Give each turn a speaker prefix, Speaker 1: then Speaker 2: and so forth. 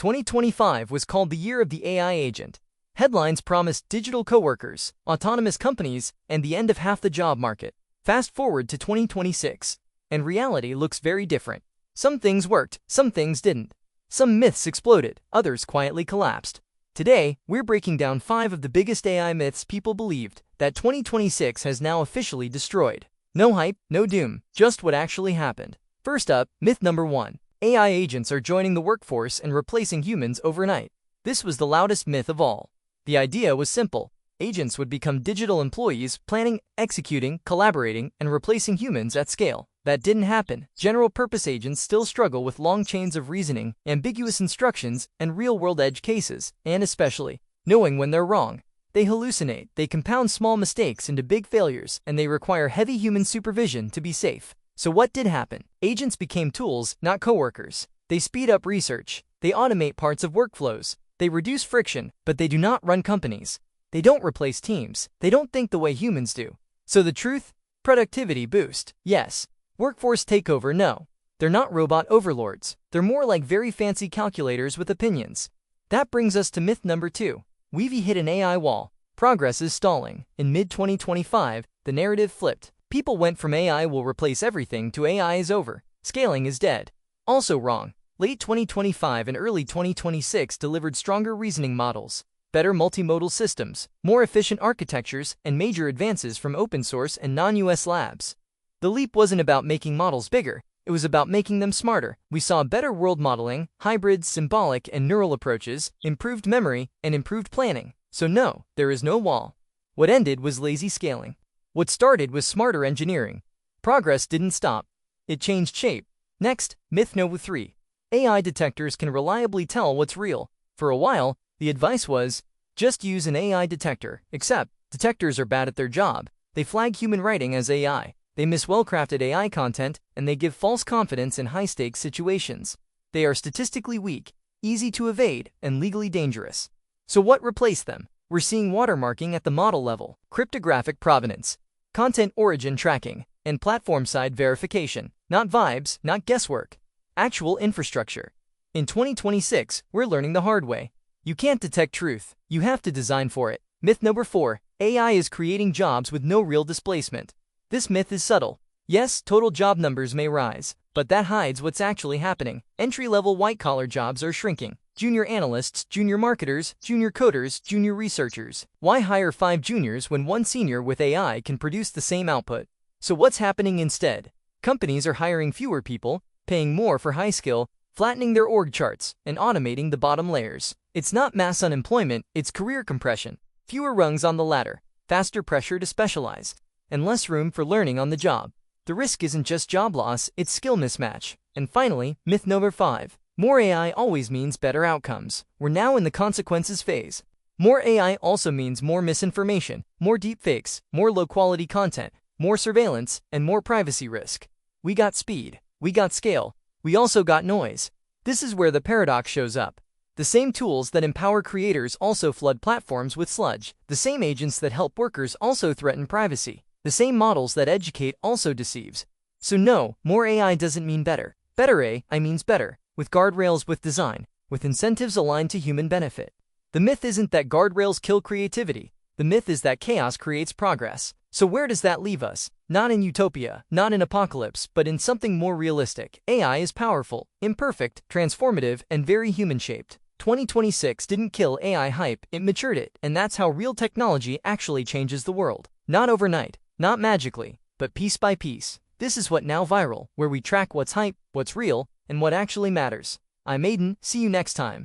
Speaker 1: 2025 was called the year of the AI agent. Headlines promised digital coworkers, autonomous companies, and the end of half the job market. Fast forward to 2026, and reality looks very different. Some things worked, some things didn't. Some myths exploded, others quietly collapsed. Today, we're breaking down 5 of the biggest AI myths people believed that 2026 has now officially destroyed. No hype, no doom, just what actually happened. First up, myth number 1. AI agents are joining the workforce and replacing humans overnight. This was the loudest myth of all. The idea was simple. Agents would become digital employees, planning, executing, collaborating, and replacing humans at scale. That didn't happen. General-purpose agents still struggle with long chains of reasoning, ambiguous instructions, and real-world edge cases, and especially, knowing when they're wrong. They hallucinate, they compound small mistakes into big failures, and they require heavy human supervision to be safe. So what did happen? Agents became tools, not coworkers. They speed up research. They automate parts of workflows. They reduce friction, but they do not run companies. They don't replace teams. They don't think the way humans do. So the truth? Productivity boost, yes. Workforce takeover, no. They're not robot overlords. They're more like very fancy calculators with opinions. That brings us to myth number 2. We've hit an AI wall. Progress is stalling. In mid-2025, the narrative flipped. People went from AI will replace everything to AI is over. Scaling is dead. Also wrong. Late 2025 and early 2026 delivered stronger reasoning models, better multimodal systems, more efficient architectures, and major advances from open source and non-US labs. The leap wasn't about making models bigger, it was about making them smarter. We saw better world modeling, hybrid, symbolic, and neural approaches, improved memory, and improved planning. So no, there is no wall. What ended was lazy scaling. What started was smarter engineering. Progress didn't stop. It changed shape. Next, myth number 3. AI detectors can reliably tell what's real. For a while, the advice was, just use an AI detector, except detectors are bad at their job. They flag human writing as AI. They miss well-crafted AI content, and they give false confidence in high-stakes situations. They are statistically weak, easy to evade, and legally dangerous. So what replaced them? We're seeing watermarking at the model level, cryptographic provenance, content origin tracking, and platform-side verification. Not vibes, not guesswork. Actual infrastructure. In 2026, we're learning the hard way. You can't detect truth. You have to design for it. Myth number 4. AI is creating jobs with no real displacement. This myth is subtle. Yes, total job numbers may rise, but that hides what's actually happening. Entry-level white-collar jobs are shrinking. Junior analysts, junior marketers, junior coders, junior researchers. Why hire 5 juniors when 1 senior with AI can produce the same output? So what's happening instead? Companies are hiring fewer people, paying more for high skill, flattening their org charts, and automating the bottom layers. It's not mass unemployment, it's career compression. Fewer rungs on the ladder, faster pressure to specialize, and less room for learning on the job. The risk isn't just job loss, it's skill mismatch. And finally, myth number 5. More AI always means better outcomes. We're now in the consequences phase. More AI also means more misinformation, more deepfakes, more low-quality content, more surveillance, and more privacy risk. We got speed. We got scale. We also got noise. This is where the paradox shows up. The same tools that empower creators also flood platforms with sludge. The same agents that help workers also threaten privacy. The same models that educate also deceives. So no, more AI doesn't mean better. Better AI means better, with guardrails, with design, with incentives aligned to human benefit. The myth isn't that guardrails kill creativity. The myth is that chaos creates progress. So where does that leave us? Not in utopia, not in apocalypse, but in something more realistic. AI is powerful, imperfect, transformative, and very human-shaped. 2026 didn't kill AI hype, it matured it, and that's how real technology actually changes the world. Not overnight, not magically, but piece by piece. This is What Now Viral, where we track what's hype, what's real, and what actually matters. I'm Aiden, see you next time.